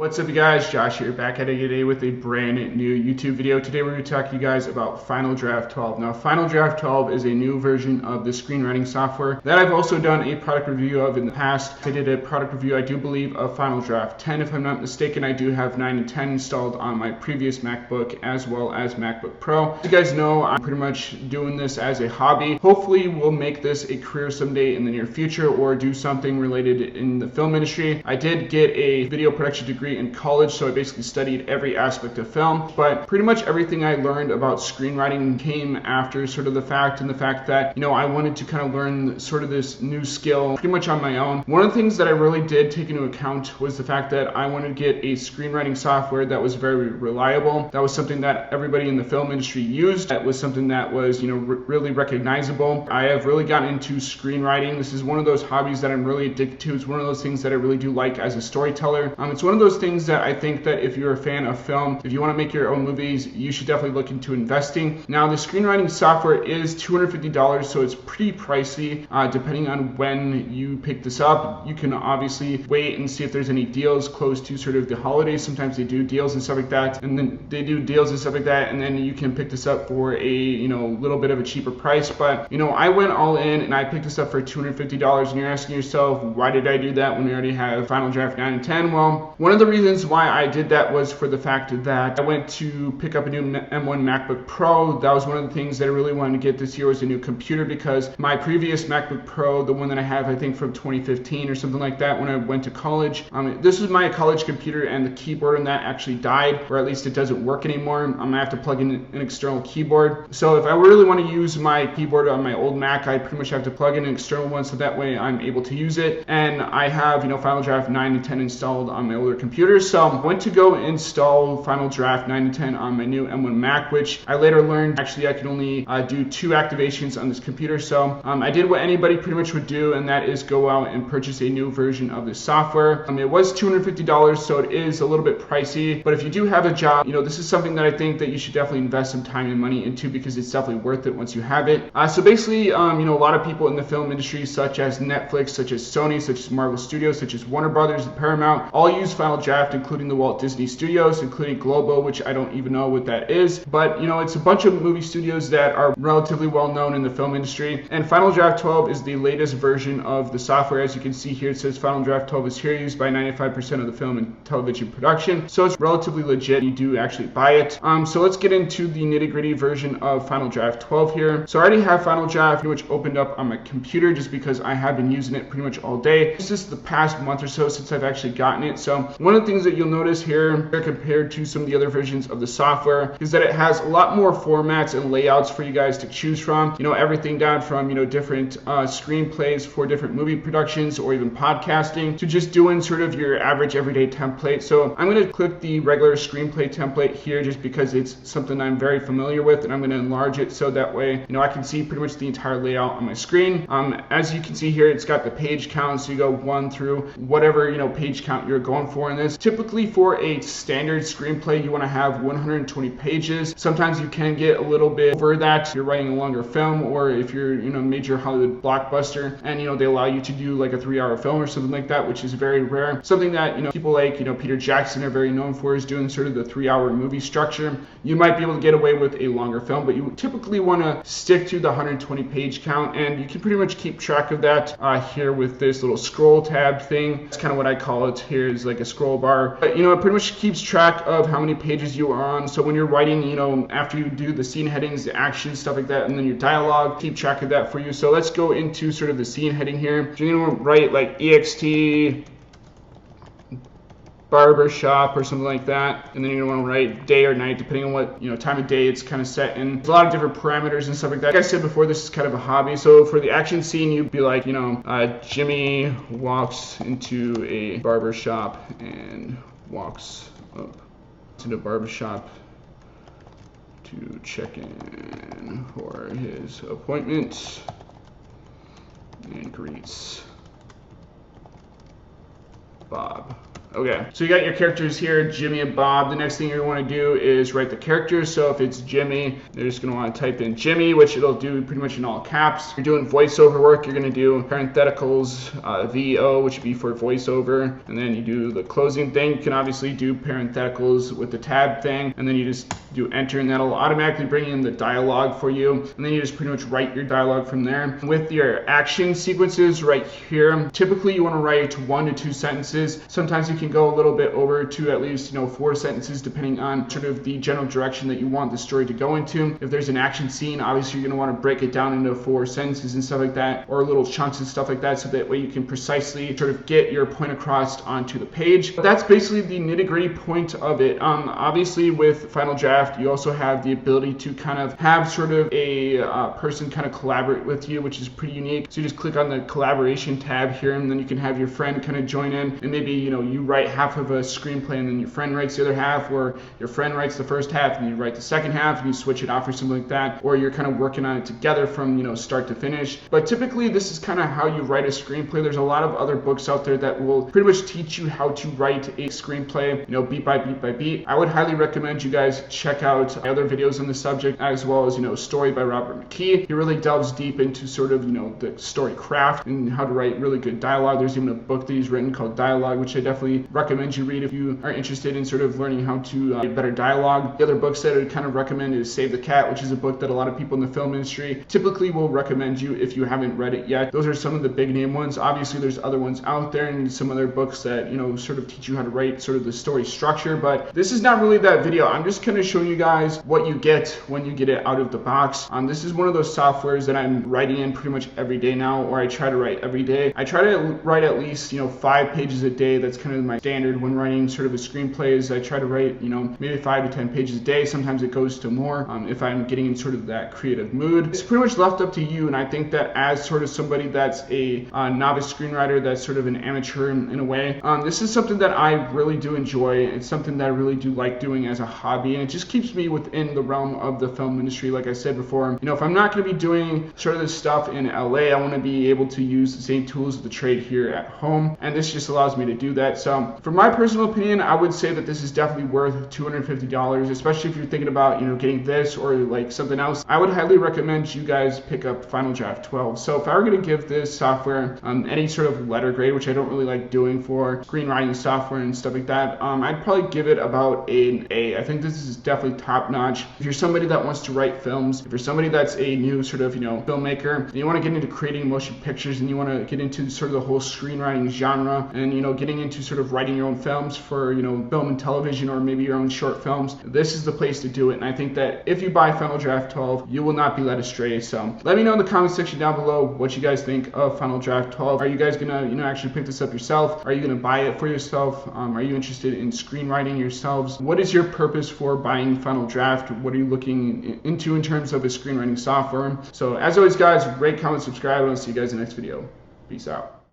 What's up you guys, Josh here, back at it today with a brand new YouTube video. Today we're going to talk to you guys about Final Draft 12. Now Final Draft 12 is a new version of the screenwriting software that I've also done a product review of in the past. I did a product review, I do believe, of Final Draft 10 if I'm not mistaken. I do have 9 and 10 installed on my previous MacBook as well as MacBook Pro. As you guys know, I'm pretty much doing this as a hobby. Hopefully we'll make this a career someday in the near future or do something related in the film industry. I did get a video production degree in college, so I basically studied every aspect of film, but pretty much everything I learned about screenwriting came after sort of the fact, and the fact that, you know, I wanted to kind of learn sort of this new skill pretty much on my own. One of the things that I really did take into account was the fact that I wanted to get a screenwriting software that was very reliable. That was something that everybody in the film industry used. That was something that was, you know, really recognizable. I have really gotten into screenwriting. This is one of those hobbies that I'm really addicted to. It's one of those things that I really do like as a storyteller. It's one of those things that I think that if you're a fan of film, if you want to make your own movies, you should definitely look into investing. Now the screenwriting software is $250, so it's pretty pricey depending on when you pick this up. You can obviously wait and see if there's any deals close to sort of the holidays. Sometimes they do deals and stuff like that, and then you can pick this up for a, you know, little bit of a cheaper price. But, you know, I went all in and I picked this up for $250, and you're asking yourself, why did I do that when we already have Final Draft 9 and 10? Well, one of the reasons why I did that was for the fact that I went to pick up a new M1 MacBook Pro. That was one of the things that I really wanted to get this year, was a new computer, because my previous MacBook Pro, the one that I have, I think from 2015 or something like that, when I went to college, this was my college computer, and the keyboard on that actually died, or at least it doesn't work anymore. I'm gonna have to plug in an external keyboard. So if I really want to use my keyboard on my old Mac, I pretty much have to plug in an external one, so that way I'm able to use it. And I have, you know, Final Draft 9 and 10 installed on my older computer. So I went to go install Final Draft 9 and 10 on my new M1 Mac, which I later learned actually I could only do 2 activations on this computer. So I did what anybody pretty much would do, and that is go out and purchase a new version of this software. It was $250, so it is a little bit pricey, but if you do have a job, you know, this is something that I think that you should definitely invest some time and money into, because it's definitely worth it once you have it. So basically, you know, a lot of people in the film industry, such as Netflix, such as Sony, such as Marvel Studios, such as Warner Brothers and Paramount, all use Final Draft, including the Walt Disney Studios, including Globo, which I don't even know what that is, but, you know, it's a bunch of movie studios that are relatively well known in the film industry. And Final Draft 12 is the latest version of the software. As you can see here, it says Final Draft 12 is here, used by 95% of the film and television production, so it's relatively legit. You do actually buy it. So let's get into the nitty-gritty version of Final Draft 12 here. So I already have Final Draft, which opened up on my computer just because I have been using it pretty much all day. It's just the past month or so since I've actually gotten it. So one of the things that you'll notice here compared to some of the other versions of the software is that it has a lot more formats and layouts for you guys to choose from. You know, everything down from, you know, different screenplays for different movie productions or even podcasting, to just doing sort of your average everyday template. So I'm going to click the regular screenplay template here just because it's something I'm very familiar with, and I'm going to enlarge it so that way, you know, I can see pretty much the entire layout on my screen. As you can see here, it's got the page count, so you go 1 through whatever, you know, page count you're going for in this. Typically for a standard screenplay, you want to have 120 pages. Sometimes you can get a little bit over that if you're writing a longer film, or if you're, you know, major Hollywood blockbuster, and, you know, they allow you to do like a 3-hour film or something like that, which is very rare. Something that, you know, people like, you know, Peter Jackson are very known for, is doing sort of the 3-hour movie structure. You might be able to get away with a longer film, but you typically want to stick to the 120 page count, and you can pretty much keep track of that here with this little scroll tab thing. That's kind of what I call it. Here is like a scroll bar, but, you know, it pretty much keeps track of how many pages you are on. So when you're writing, you know, after you do the scene headings, the action, stuff like that, and then your dialogue, keep track of that for you. So let's go into sort of the scene heading here. So you're going to write like EXT barber shop or something like that, and then you're going to want to write day or night depending on what, you know, time of day it's kind of set in. There's a lot of different parameters and stuff like that. Like I said before, this is kind of a hobby. So for the action scene, you'd be like, you know, Jimmy walks into a barber shop and walks up to the barber shop to check in for his appointment and greets Bob. Okay, so you got your characters here, Jimmy and Bob. The next thing you're going to want to do is write the characters. So if it's Jimmy, you're just going to want to type in Jimmy, which it'll do pretty much in all caps. If you're doing voiceover work, you're going to do parentheticals, VO, which would be for voiceover, and then you do the closing thing. You can obviously do parentheticals with the tab thing, and then you just do enter, and that'll automatically bring in the dialogue for you, and then you just pretty much write your dialogue from there. With your action sequences right here, typically you want to write 1 to 2 sentences. Sometimes you can go a little bit over to at least 4 sentences, depending on sort of the general direction that you want the story to go into. If there's an action scene, obviously you're going to want to break it down into 4 sentences and stuff like that, or little chunks and stuff like that, so that way you can precisely sort of get your point across onto the page. But that's basically the nitty-gritty point of it. Obviously with Final Draft, you also have the ability to kind of have sort of a person kind of collaborate with you, which is pretty unique. So you just click on the collaboration tab here, and then you can have your friend kind of join in, and maybe you write half of a screenplay and then your friend writes the other half, or your friend writes the first half and you write the second half and you switch it off or something like that, or you're kind of working on it together from start to finish. But typically this is kind of how you write a screenplay. There's a lot of other books out there that will pretty much teach you how to write a screenplay, beat by beat by beat. I would highly recommend you guys check out other videos on the subject, as well as Story by Robert McKee. He really delves deep into sort of the story craft and how to write really good dialogue. There's even a book that he's written called Dialogue, which I definitely recommend you read if you are interested in sort of learning how to get better dialogue. The other books that I would kind of recommend is Save the Cat, which is a book that a lot of people in the film industry typically will recommend you if you haven't read it yet. Those are some of the big name ones. Obviously there's other ones out there and some other books that sort of teach you how to write sort of the story structure, but this is not really that video. I'm just kind of showing you guys what you get when you get it out of the box. This is one of those softwares that I'm writing in pretty much every day now, or I try to write every day. I try to write at least 5 pages a day. That's kind of my standard when writing sort of a screenplays. I try to write maybe 5 to 10 pages a day. Sometimes it goes to more if I'm getting in sort of that creative mood. It's pretty much left up to you, and I think that as sort of somebody that's a novice screenwriter, that's sort of an amateur in a way, this is something that I really do enjoy. It's something that I really do like doing as a hobby, and it just keeps me within the realm of the film industry. Like I said before, if I'm not going to be doing sort of this stuff in LA, I want to be able to use the same tools of the trade here at home, and this just allows me to do that. So from my personal opinion, I would say that this is definitely worth $250, especially if you're thinking about getting this or like something else. I would highly recommend you guys pick up Final Draft 12. So if I were going to give this software any sort of letter grade, which I don't really like doing for screenwriting software and stuff like that, I'd probably give it about an A. I think this is definitely top notch. If you're somebody that wants to write films, if you're somebody that's a new sort of filmmaker, and you want to get into creating motion pictures, and you want to get into sort of the whole screenwriting genre, and getting into sort of writing your own films for film and television, or maybe your own short films, this is the place to do it. And I think that if you buy Final Draft 12, you will not be led astray. So let me know in the comment section down below what you guys think of Final Draft 12. Are you guys gonna actually pick this up yourself? Are you gonna buy it for yourself? Are you interested in screenwriting yourselves? What is your purpose for buying Final Draft? What are you looking into in terms of a screenwriting software? So as always guys, rate, comment, subscribe, and I'll see you guys in the next video. Peace out.